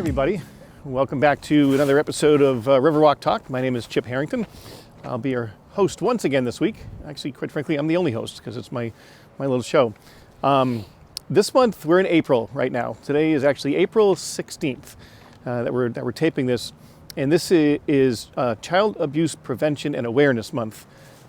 everybody. Welcome back to another episode of Riverwalk Talk. My name is Chip Harrington. I'll be your host once again this week. Actually, quite frankly, I'm the only host because it's my little show. This month, we're in April right now. Today is actually April 16th that we're taping this. And this is Child Abuse Prevention and Awareness Month.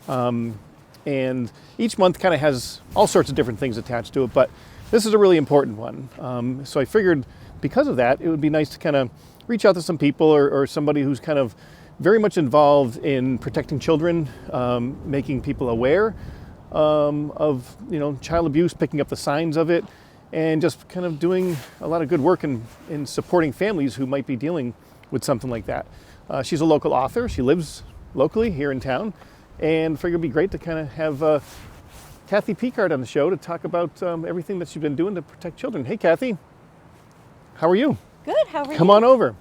And each month kind of has all sorts of different things attached to it, but this is a really important one. So I figured because of that, it would be nice to kind of reach out to some people or somebody who's kind of very much involved in protecting children, making people aware of child abuse, picking up the signs of it, and just kind of doing a lot of good work in supporting families who might be dealing with something like that. She's a local author. She lives locally here in town, and figured it'd be great to kind of have Kathy Picard on the show to talk about everything that she's been doing to protect children. Hey, Kathy. How are you? Good. How are you? Come on over.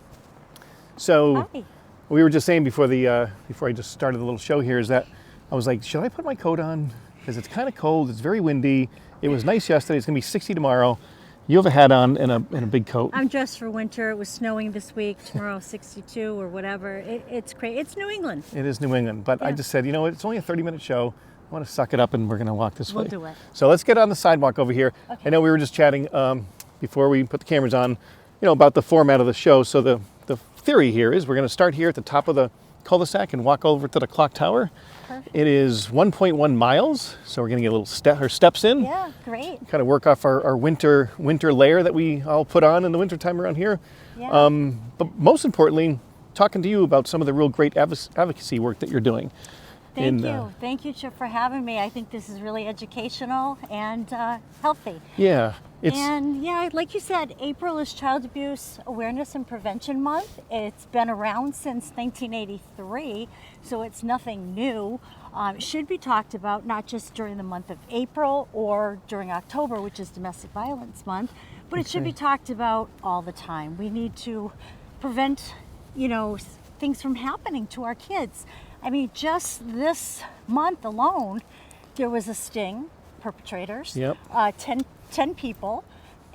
So, Hi. We were just saying before I just started the little show here is that I was like, should I put my coat on? Because it's kind of cold. It's very windy. It was nice yesterday. It's going to be 60 tomorrow. You have a hat on and a big coat. I'm dressed for winter. It was snowing this week. Tomorrow, 62 or whatever. It's crazy. It's New England. It is New England. But yeah. I just said, it's only a 30-minute show. I want to suck it up and we're going to walk this way. We'll do it. So let's get on the sidewalk over here. Okay. I know we were just chatting before we put the cameras on, about the format of the show. So the theory here is we're going to start here at the top of the cul-de-sac and walk over to the clock tower. Perfect. It is 1.1 miles, so we're going to get a little steps in. Yeah, great. Kind of work off our winter layer that we all put on in the wintertime around here. Yeah. But most importantly, talking to you about some of the real great advocacy work that you're doing. Thank you. Thank you, Chip, for having me. I think this is really educational and healthy. Yeah. Like you said, April is Child Abuse Awareness and Prevention Month. It's been around since 1983, so it's nothing new. It should be talked about not just during the month of April or during October, which is Domestic Violence Month, but it should be talked about all the time. We need to prevent, things from happening to our kids. I mean, just this month alone, there was a sting, perpetrators, yep. 10 people,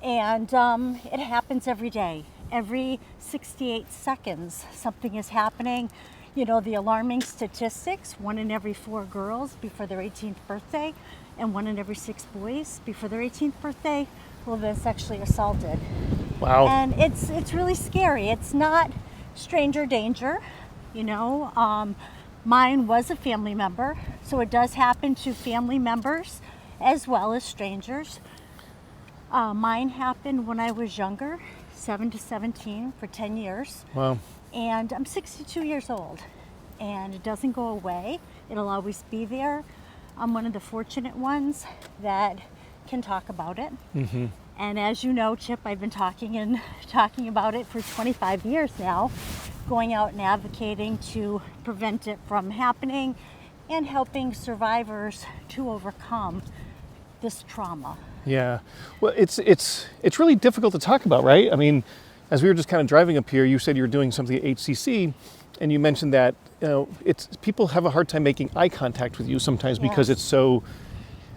and it happens every day. Every 68 seconds, something is happening. The alarming statistics, 1 in every 4 girls before their 18th birthday, and 1 in every 6 boys before their 18th birthday will have been sexually assaulted. Wow. And it's really scary. It's not stranger danger, Mine was a family member, so it does happen to family members as well as strangers. Mine happened when I was younger, 7 to 17 for 10 years. Wow. And I'm 62 years old, and it doesn't go away. It'll always be there. I'm one of the fortunate ones that can talk about it. Mm-hmm. And as you know, Chip, I've been talking about it for 25 years now, going out and advocating to prevent it from happening and helping survivors to overcome this trauma. Yeah. Well, it's really difficult to talk about, right? I mean, as we were just kind of driving up here, you said you were doing something at HCC, and you mentioned that people have a hard time making eye contact with you sometimes because it's so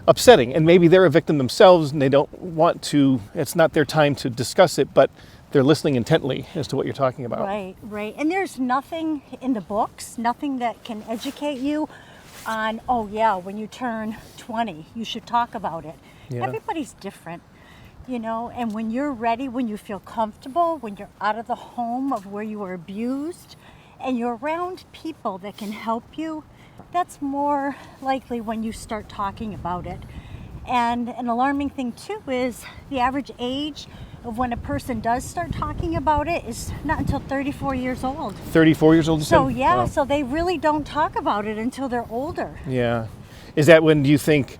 upsetting, and maybe they're a victim themselves and they don't want to, it's not their time to discuss it, but they're listening intently as to what you're talking about. Right. And there's nothing in the books, nothing that can educate you on, when you turn 20, you should talk about it. Yeah. Everybody's different, and when you're ready, when you feel comfortable, when you're out of the home of where you were abused, and you're around people that can help you, that's more likely when you start talking about it. And an alarming thing too is the average age of when a person does start talking about it is not until 34 years old. 34 years old, you said? So Wow. So they really don't talk about it until they're older. Yeah. Is that when you think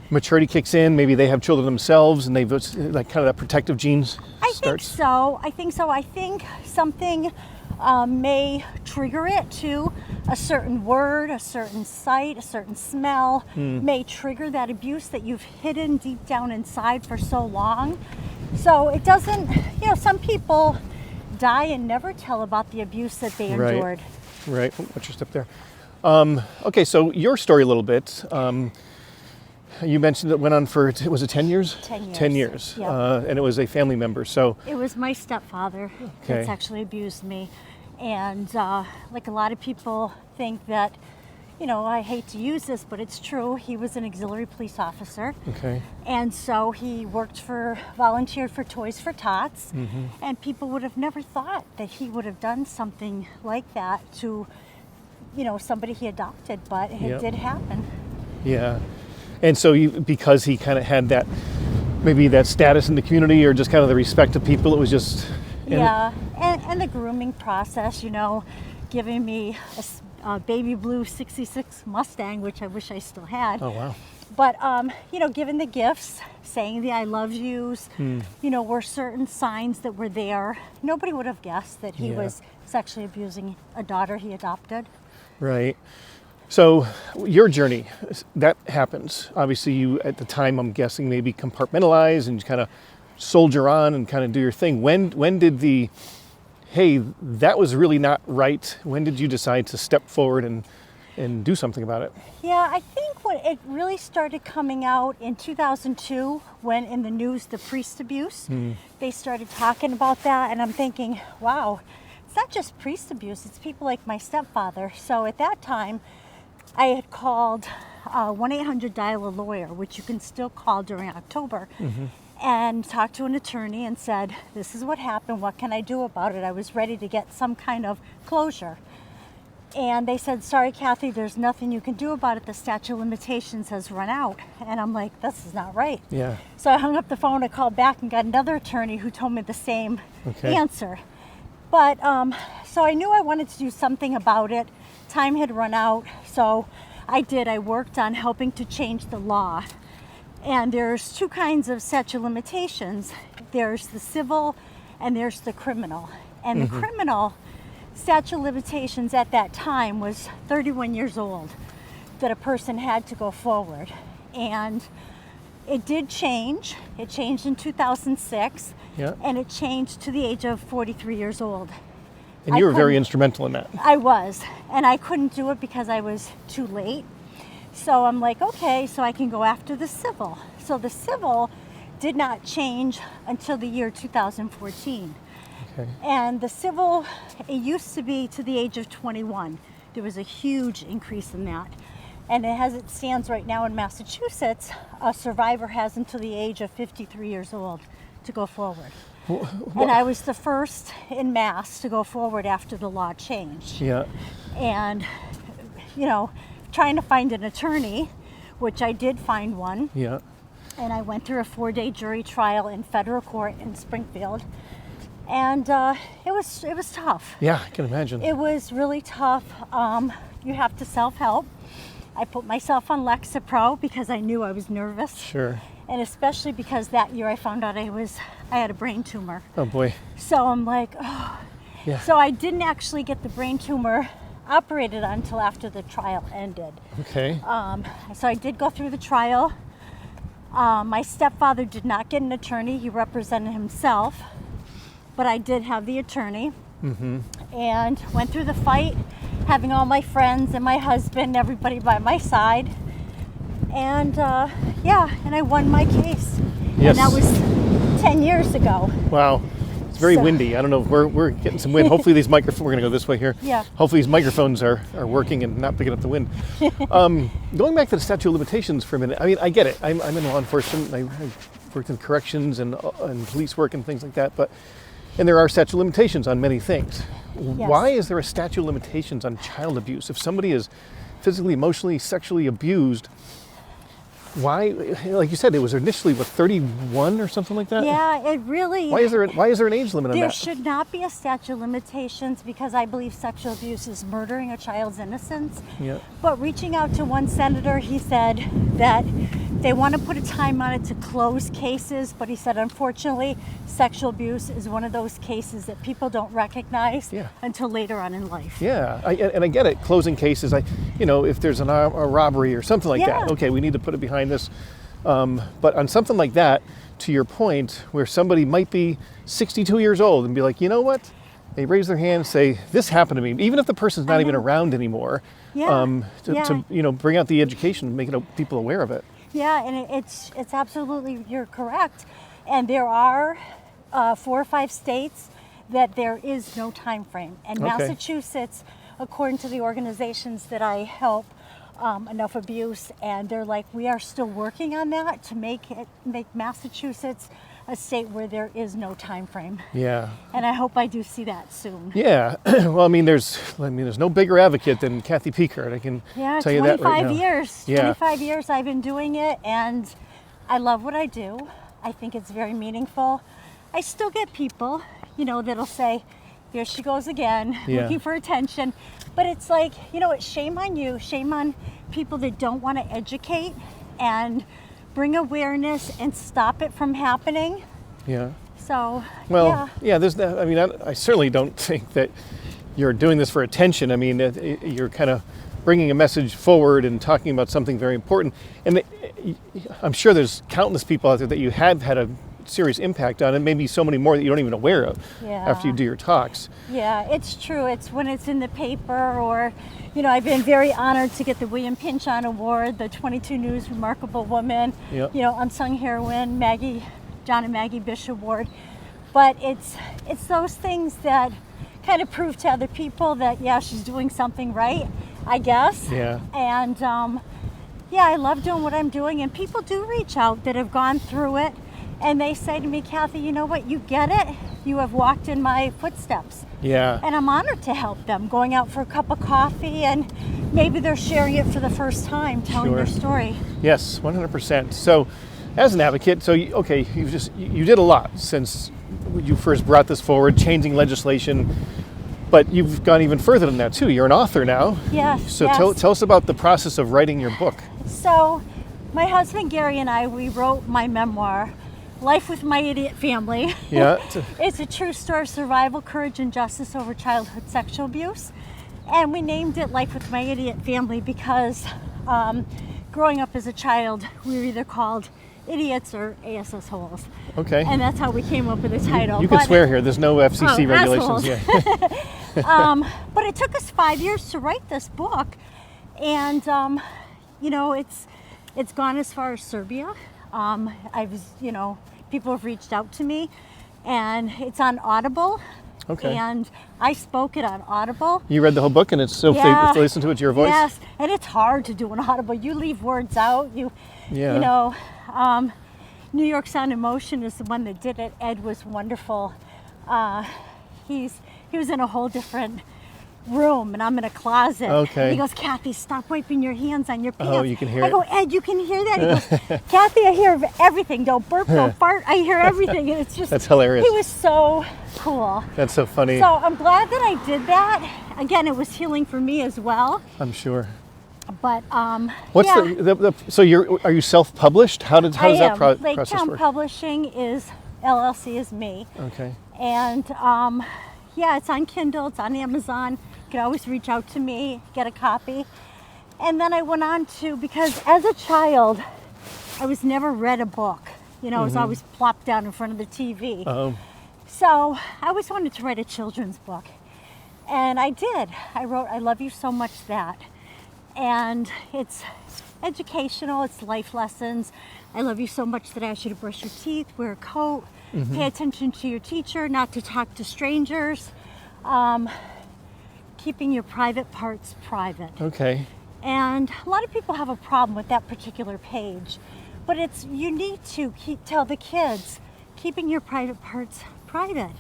maturity kicks in? Maybe they have children themselves and they've kind of that protective genes starts? I think so. I think something may trigger it too. A certain word, a certain sight, a certain smell may trigger that abuse that you've hidden deep down inside for so long. So it doesn't, some people die and never tell about the abuse that they endured. Right. Watch your step there. Okay, so your story a little bit. You mentioned it went on for, was it 10 years? 10 years. 10 years. Yep. And it was a family member, so. It was my stepfather that's actually abused me. And like a lot of people think that, you know, I hate to use this, but it's true. He was an auxiliary police officer. Okay. And so he volunteered for Toys for Tots. Mm-hmm. And people would have never thought that he would have done something like that to, you know, somebody he adopted, but it did happen. Yeah. And so because he kind of had that, maybe that status in the community or just kind of the respect of people, it was just... And the grooming process, you know, giving me a baby blue 66 Mustang, which I wish I still had. Oh, wow. But, you know, giving the gifts, saying the I love yous, you know, were certain signs that were there. Nobody would have guessed that he was sexually abusing a daughter he adopted. Right. So your journey, that happens. Obviously you, at the time, I'm guessing, maybe compartmentalize and kind of soldier on and kind of do your thing. When did the, hey, that was really not right, when did you decide to step forward and do something about it? Yeah, I think when it really started coming out in 2002, when in the news, the priest abuse, they started talking about that, and I'm thinking, wow, it's not just priest abuse, it's people like my stepfather. So at that time, I had called 1-800-DIAL-A-LAWYER, which you can still call during October, and talked to an attorney and said, this is what happened, what can I do about it? I was ready to get some kind of closure. And they said, sorry, Kathy, there's nothing you can do about it. The statute of limitations has run out. And I'm like, this is not right. Yeah. So I hung up the phone, I called back and got another attorney who told me the same answer. But so I knew I wanted to do something about it. Time had run out, so I did. I worked on helping to change the law. And there's two kinds of statute of limitations. There's the civil and there's the criminal. And the criminal statute of limitations at that time was 31 years old that a person had to go forward. And it did change. It changed in 2006, and it changed to the age of 43 years old. And you were very instrumental in that. I was, and I couldn't do it because I was too late. So I'm like, okay, so I can go after the civil. So the civil did not change until the year 2014. Okay. And the civil, it used to be to the age of 21. There was a huge increase in that. And as it stands right now in Massachusetts, a survivor has until the age of 53 years old to go forward. And I was the first in Mass to go forward after the law changed. Yeah. And, you know, trying to find an attorney, which I did find one. Yeah. And I went through a 4-day jury trial in federal court in Springfield. And it was tough. Yeah, I can imagine. It was really tough. You have to self-help. I put myself on Lexapro because I knew I was nervous. Sure. And especially because that year I found out I had a brain tumor. Oh boy. So I'm like, oh. Yeah. So I didn't actually get the brain tumor operated on until after the trial ended. Okay. So I did go through the trial. My stepfather did not get an attorney. He represented himself. But I did have the attorney. And went through the fight, having all my friends and my husband, everybody by my side. And and I won my case. Yes. And that was 10 years ago. Wow. It's very windy. I don't know if we're getting some wind. Hopefully these microphones, we're going to go this way here. Yeah. Hopefully these microphones are working and not picking up the wind. Going back to the statute of limitations for a minute, I mean, I get it. I'm in law enforcement. I've worked in corrections and police work and things like that. And there are statute of limitations on many things. Yes. Why is there a statute of limitations on child abuse? If somebody is physically, emotionally, sexually abused, why, like you said, it was initially, 31 or something like that? Yeah, it really... Why is there an age limit on that? There should not be a statute of limitations because I believe sexual abuse is murdering a child's innocence. Yeah. But reaching out to one senator, he said that they want to put a time on it to close cases, but he said, unfortunately, sexual abuse is one of those cases that people don't recognize until later on in life. Yeah, and I get it. Closing cases, if there's a robbery or something like that, okay, we need to put it behind this. But on something like that, to your point, where somebody might be 62 years old and be like, you know what? They raise their hand and say, this happened to me, even if the person's not even around anymore, to bring out the education, making people aware of it. Yeah, and it's absolutely, you're correct. And there are 4 or 5 states that there is no time frame. And Okay. Massachusetts, according to the organizations that I help, Enough Abuse, and they're like, we are still working on that to make Massachusetts a state where there is no time frame. Yeah. And I hope I do see that soon. Yeah. Well, I mean, there's no bigger advocate than Kathy Picard. I can Yeah, tell you that right 25 now. years. Yeah. 25 years I've been doing it, and I love what I do. I think it's very meaningful. I still get people, that'll say, here she goes again, Yeah. looking for attention. But it's like, it's shame on you, shame on people that don't want to educate and bring awareness and stop it from happening. Yeah. So, Well, yeah. There's that. I mean, I certainly don't think that you're doing this for attention. I mean, you're kind of bringing a message forward and talking about something very important. And I'm sure there's countless people out there that you have had a serious impact on, and maybe so many more that you don't even aware of after you do your talks. Yeah, it's true. It's when it's in the paper, or, I've been very honored to get the William Pinchon Award, the 22 News Remarkable Woman, Yep. Unsung Heroine, John and Maggie Bish Award. But it's those things that kind of prove to other people that, yeah, she's doing something right, I guess. Yeah. And, I love doing what I'm doing, and people do reach out that have gone through it. And they say to me, Kathy, you know what, you get it. You have walked in my footsteps. Yeah. And I'm honored to help them, going out for a cup of coffee, and maybe they're sharing it for the first time, telling their story. Yes, 100%. So, as an advocate, you did a lot since you first brought this forward, changing legislation, but you've gone even further than that too. You're an author now. Yes. So yes. tell us about the process of writing your book. So, my husband Gary and I, we wrote my memoir, Life with My Idiot Family. Yeah. It's a true story of survival, courage, and justice over childhood sexual abuse. And we named it Life with My Idiot Family because growing up as a child, we were either called idiots or ASS holes. Okay. And that's how we came up with the title. You can swear here. There's no FCC regulations. Assholes. Yeah. But it took us 5 years to write this book. And, it's gone as far as Serbia. People have reached out to me, and it's on Audible. Okay. And I spoke it on Audible. You read the whole book, and it's so Yeah. to listen to it to your voice. Yes, and it's hard to do an Audible. You leave words out. New York Sound and Motion is the one that did it. Ed was wonderful. He was in a whole different room, and I'm in a closet. Okay. And he goes, Kathy, stop wiping your hands on your pants. Oh, you can hear I it. go, Ed, you can hear that? He goes, Kathy, I hear everything. Don't burp, don't fart. I hear everything. And it's just, That's hilarious. He was so cool. That's so funny. So I'm glad that I did that. Again, it was healing for me as well. I'm sure. But What's yeah. so are you self-published? How does that Lake process Town work? Publishing is LLC is me. Okay. And it's on Kindle, it's on Amazon. You can always reach out to me, get a copy. And then I went on to, because as a child, I was never read a book. I was always plopped down in front of the TV. Oh. So I always wanted to write a children's book. And I did. I wrote I Love You So Much That. And it's educational, it's life lessons. I love you so much that I ask you to brush your teeth, wear a coat, pay attention to your teacher, not to talk to strangers. Keeping your private parts private. Okay. And a lot of people have a problem with that particular page, but you need to tell the kids, keeping your private parts private.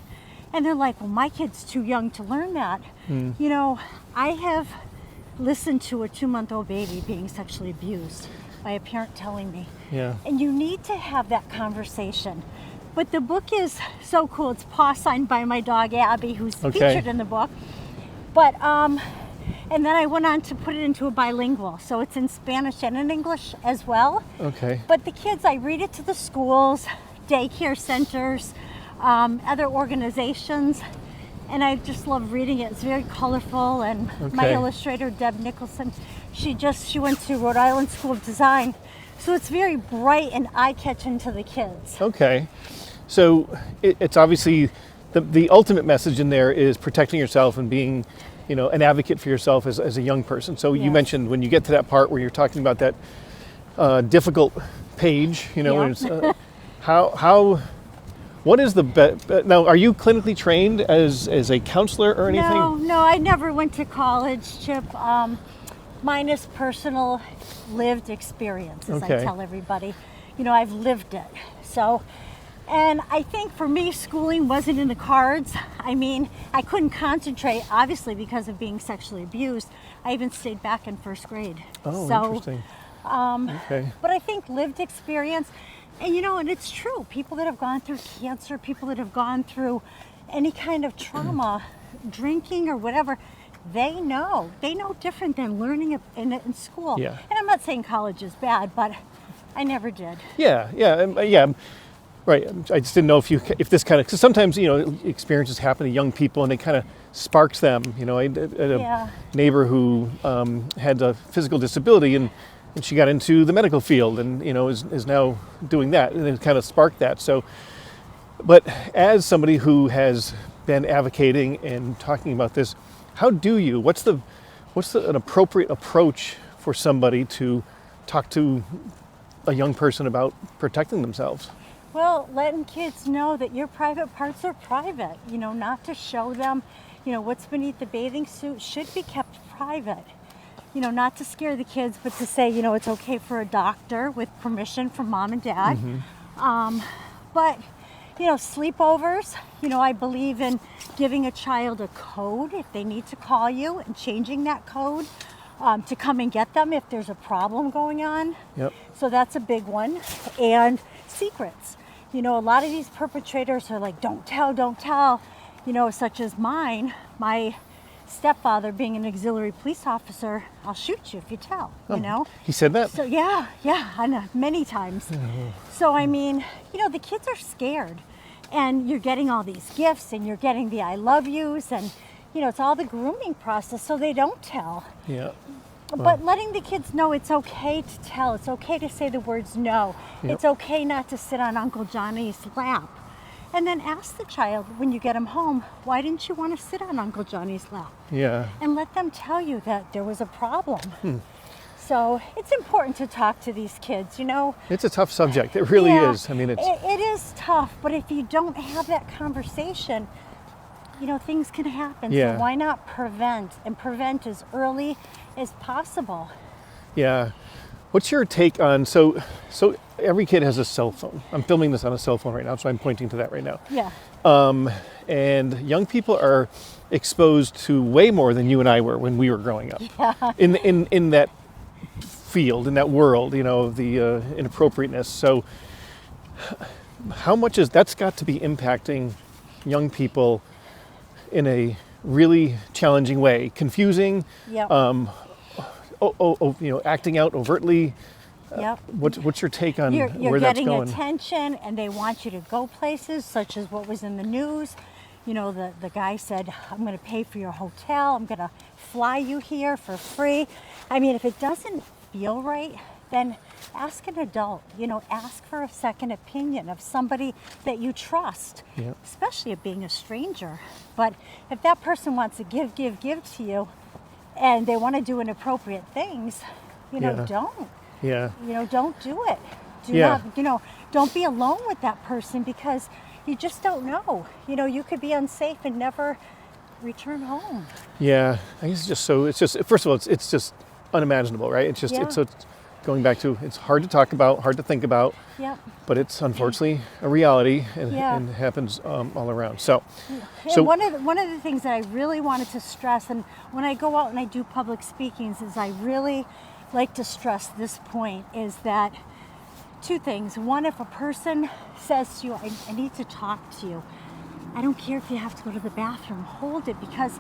And they're like, well, my kid's too young to learn that. I have listened to a 2-month-old baby being sexually abused by a parent telling me. Yeah. And you need to have that conversation. But the book is so cool. It's paw signed by my dog Abby, who's featured in the book. But and then I went on to put it into a bilingual, so it's in Spanish and in English as well. Okay. But the kids, I read it to the schools, daycare centers, other organizations, and I just love reading it. It's very colorful, and my illustrator Deb Nicholson, she went to Rhode Island School of Design, so it's very bright and eye-catching to the kids. Okay. So it's obviously the ultimate message in there is protecting yourself and being, an advocate for yourself as a young person. So you mentioned when you get to that part where you're talking about that difficult page, you know, Yeah. and it's, what is the now, are you clinically trained as a counselor or anything? No, I never went to college, Chip. Mine is personal lived experience, as I Okay. tell everybody. You know, I've lived it. So, and I think for me, schooling wasn't in the cards. I mean, I couldn't concentrate, obviously, because of being sexually abused. I even stayed back in first grade. Oh, So, interesting. Okay. but I think lived experience, and you know, and it's true, people that have gone through cancer, people that have gone through any kind of trauma, drinking or whatever, they know different than learning it in school. Yeah. And I'm not saying college is bad, but I never did. Yeah, yeah. Right. I just didn't know if this kind of, because sometimes, you know, experiences happen to young people and it kind of sparks them. You know, I had a Yeah. neighbor who had a physical disability and she got into the medical field and, you know, is now doing that, and it kind of sparked that. So, but as somebody who has been advocating and talking about this, what's an appropriate approach for somebody to talk to a young person about protecting themselves? Well, letting kids know that your private parts are private, you know, not to show them, you know, what's beneath the bathing suit should be kept private. You know, not to scare the kids, but to say, you know, it's okay for a doctor with permission from mom and dad. But, you know, sleepovers, you know, I believe in giving a child a code if they need to call you and changing that code to come and get them if there's a problem going on. Yep. So that's a big one. And secrets. You know, a lot of these perpetrators are like, don't tell, you know, such as mine. My stepfather being an auxiliary police officer, I'll shoot you if you tell, you know? He said that? So yeah, I know, many times. So I mean, you know, the kids are scared and you're getting all these gifts and you're getting the I love yous and, you know, it's all the grooming process so they don't tell. Yeah. But letting the kids know it's okay to tell, it's okay to say the words no. Yep. It's okay not to sit on Uncle Johnny's lap. And then ask the child when you get them home, why didn't you want to sit on Uncle Johnny's lap? Yeah. And let them tell you that there was a problem. So it's important to talk to these kids, you know. It's a tough subject. It really Yeah, is. I mean, it's it is tough, but if you don't have that conversation, you know, things can happen. Yeah. So why not prevent and prevent as early as possible? yeah. What's your take on so every kid has a cell phone. I'm filming this on a cell phone right now, so I'm pointing to that right now. Yeah. And young people are exposed to way more than you and I were when we were growing up. Yeah. In that field, in that world, you know, of the inappropriateness. So how much is that's got to be impacting young people in a really challenging way? Confusing, Yep. you know, acting out overtly. Yep. What's your take on You're where that's getting going? attention and they want you to go places such as what was in the news. You know, the guy said, I'm going to pay for your hotel. I'm going to fly you here for free. I mean, if it doesn't feel right, then ask an adult. You know, ask for a second opinion of somebody that you trust, Yep. especially of being a stranger. But if that person wants to give to you and they want to do inappropriate things, you know, Yeah. don't. Yeah. You know, don't do it. Do Yeah. not, you know, don't be alone with that person because you just don't know. You know, you could be unsafe and never return home. Yeah. I guess it's just first of all, it's just unimaginable, right? It's just Yeah. it's going back to it's hard to talk about, hard to think about, Yep. but it's unfortunately a reality and, Yeah. and happens all around. So And one of the things that I really wanted to stress, and when I go out and I do public speakings, is I really like to stress this point, is that two things. One, if a person says to you, I need to talk to you, I don't care if you have to go to the bathroom, hold it, because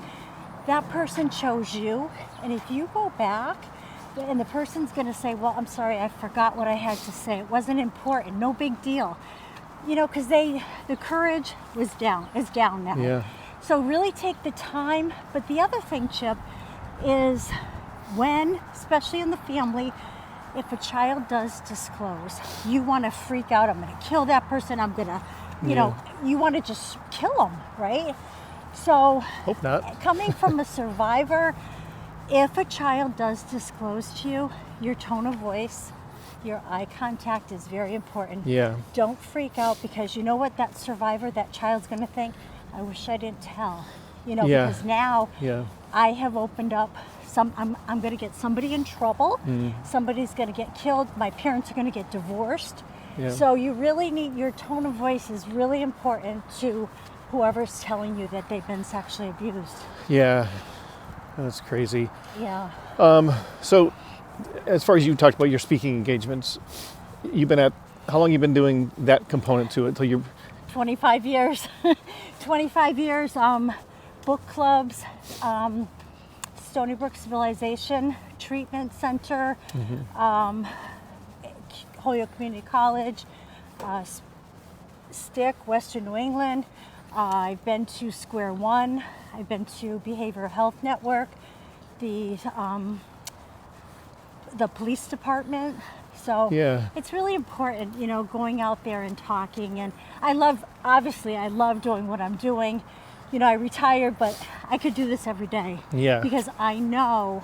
that person chose you. And if you go back and the person's going to say, well, I'm sorry, I forgot what I had to say. It wasn't important. No big deal. You know, because the courage is down now. Yeah. So really take the time. But the other thing, Chip, is when, especially in the family, if a child does disclose, you want to freak out. I'm going to kill that person. I'm going to, you know, you want to just kill them, right? So hope not. coming from a survivor, if a child does disclose to you, your tone of voice, Your eye contact is very important. Yeah. Don't freak out, because you know what that survivor, that child's going to think? I wish I didn't tell. Yeah. Because now Yeah. I have opened up I'm going to get somebody in trouble. Somebody's going to get killed. My parents are going to get divorced. Yeah. So you really need, your tone of voice is really important to whoever's telling you that they've been sexually abused. Yeah. That's crazy. Yeah. So as far as you talked about your speaking engagements, how long you been doing that component to it till you're 25 years. 25 years. Book clubs, Stony Brook Civilization Treatment Center, Holyoke Community College, STIC, Western New England. I've been to Square One. I've been to Behavioral Health Network, the police department. So Yeah. it's really important, going out there and talking. And I love doing what I'm doing. I retired, but I could do this every day. Yeah. Because I know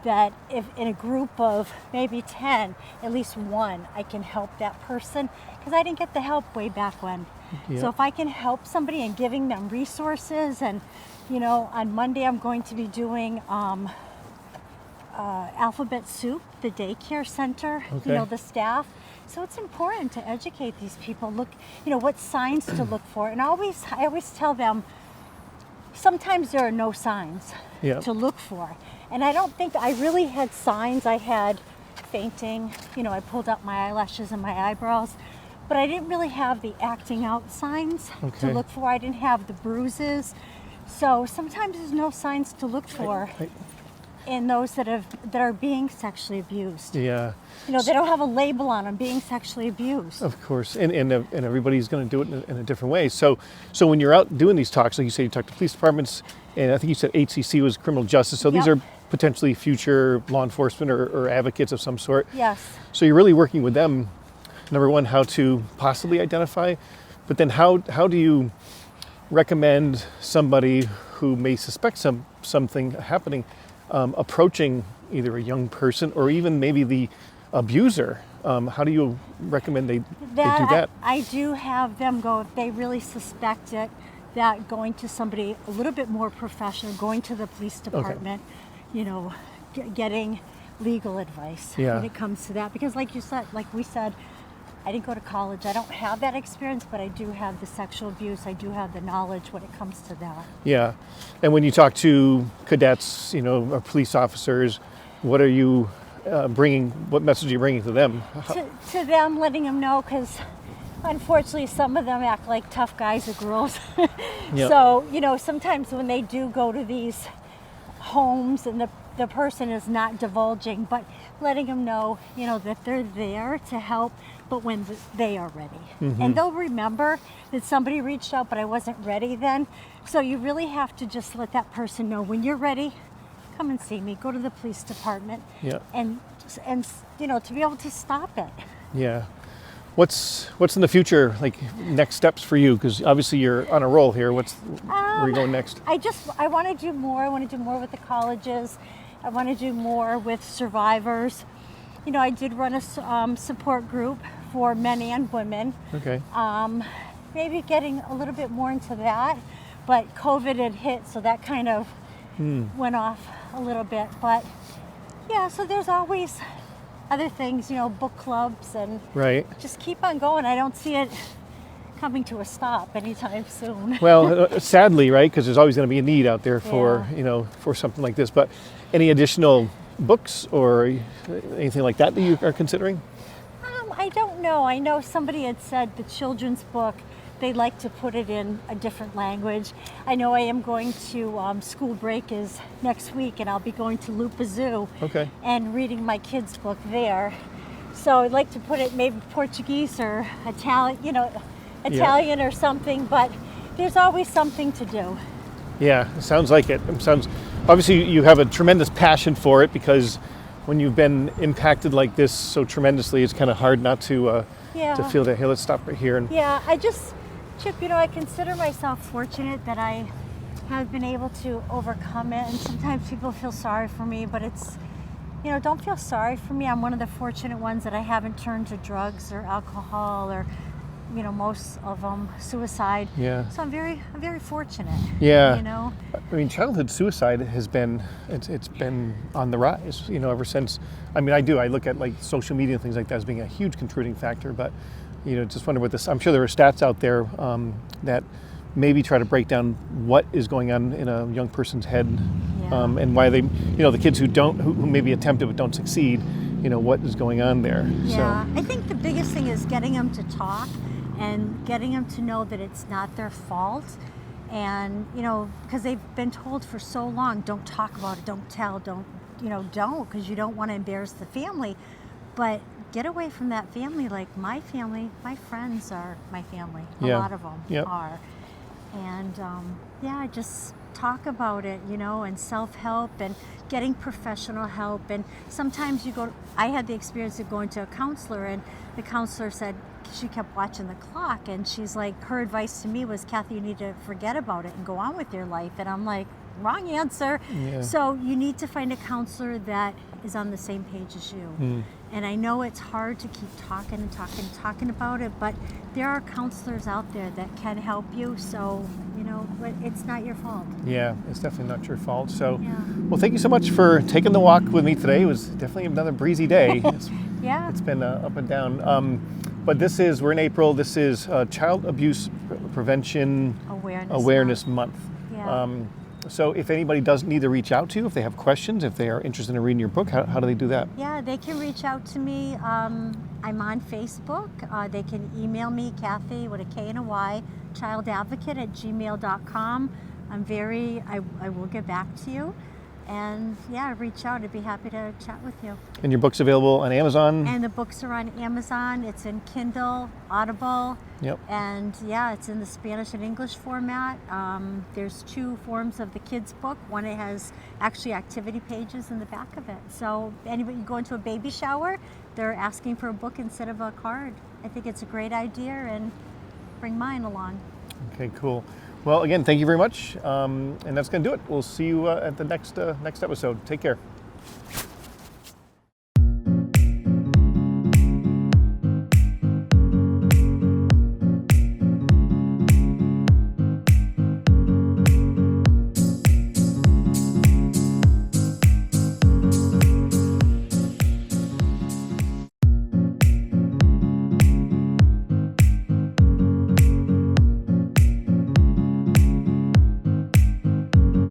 that if in a group of maybe 10, at least one, I can help that person, because I didn't get the help way back when. Yeah. So if I can help somebody and giving them resources, and on Monday I'm going to be doing Alphabet Soup, the daycare center, Okay. the staff. So it's important to educate these people. Look, what signs to look for. And I always tell them, sometimes there are no signs Yeah. to look for. And I don't think I really had signs. I had fainting, I pulled up my eyelashes and my eyebrows, but I didn't really have the acting out signs Okay. to look for. I didn't have the bruises. So sometimes there's no signs to look for in those that are being sexually abused. Yeah. They don't have a label on them being sexually abused. Of course, and everybody's going to do it in a different way. So when you're out doing these talks, like you say, you talk to police departments, and I think you said HCC was criminal justice. So these Yep. are potentially future law enforcement or advocates of some sort. Yes. So you're really working with them. Number one, how to possibly identify, but then how do you recommend somebody who may suspect something happening, approaching either a young person or even maybe the abuser? How do you recommend they do that? I do have them go, if they really suspect it, that going to somebody a little bit more professional, going to the police department, getting legal advice Yeah. when it comes to that. Because like we said, I didn't go to college. I don't have that experience, but I do have the sexual abuse. I do have the knowledge when it comes to that. Yeah. And when you talk to cadets, or police officers, what are you bringing? What message are you bringing to them? To them, letting them know, because unfortunately some of them act like tough guys or girls. Yeah. So, sometimes when they do go to these homes and the person is not divulging, but letting them know, that they're there to help, but when they are ready. And they'll remember that somebody reached out, but I wasn't ready then. So you really have to just let that person know, when you're ready, come and see me, go to the police department. Yeah. And to be able to stop it. Yeah. What's in the future, like next steps for you? Because obviously you're on a roll here. Where are you going next? I want to do more. I want to do more with the colleges. I want to do more with survivors. I did run a support group for men and women. Okay. Maybe getting a little bit more into that, but COVID had hit, so that kind of went off a little bit. But yeah, so there's always other things, book clubs, and Right. just keep on going. I don't see it coming to a stop anytime soon. Well, sadly, right? Because there's always going to be a need out there for for something like this. But any additional books or anything like that you are considering? I don't know. I know somebody had said the children's book, they'd like to put it in a different language. I know I am going to, school break is next week, and I'll be going to Lupa Zoo Okay. and reading my kids' book there. So I'd like to put it maybe Portuguese or Italian or something, but there's always something to do. Yeah, it sounds like it. Obviously you have a tremendous passion for it, because when you've been impacted like this so tremendously, it's kind of hard not to feel that, hey, let's stop right here. Yeah, Chip, I consider myself fortunate that I have been able to overcome it, and sometimes people feel sorry for me, but don't feel sorry for me. I'm one of the fortunate ones that I haven't turned to drugs or alcohol or, most of them suicide. Yeah. So I'm very fortunate. Yeah. I mean, childhood suicide has been, it's been on the rise, ever since. I mean, I look at like social media and things like that as being a huge contributing factor, but, just wonder what this, I'm sure there are stats out there that maybe try to break down what is going on in a young person's head, and why they, the kids who maybe attempted but don't succeed, what is going on there. Yeah, I think the biggest thing is getting them to talk and getting them to know that it's not their fault. And, because they've been told for so long, don't talk about it, don't tell, don't, because you don't want to embarrass the family. But get away from that family. Like my family, my friends are my family. A lot of them are. And just talk about it, and self-help and getting professional help. And sometimes I had the experience of going to a counselor, and the counselor said, she kept watching the clock, and she's like, her advice to me was, Kathy, you need to forget about it and go on with your life. And I'm like, wrong answer. Yeah. So you need to find a counselor that is on the same page as you. And I know it's hard to keep talking about it, but there are counselors out there that can help you. So, but it's not your fault. Yeah, it's definitely not your fault. So, well, thank you so much for taking the walk with me today. It was definitely another breezy day. It's been up and down. But we're in April. This is Child Abuse Prevention Awareness Month. So if anybody does need to reach out to you, if they have questions, if they are interested in reading your book, how do they do that? Yeah, they can reach out to me. I'm on Facebook. They can email me, Kathy, with a K and a Y, childadvocate@gmail.com. I will get back to you. And reach out. I'd be happy to chat with you. And your book's available on Amazon? And the books are on Amazon. It's in Kindle, Audible. Yep. And it's in the Spanish and English format. There's 2 forms of the kids' book. One, it has actually activity pages in the back of it. So anybody, you go into a baby shower, they're asking for a book instead of a card. I think it's a great idea, and bring mine along. Okay, cool. Well, again, thank you very much. And that's going to do it. We'll see you at the next episode. Take care.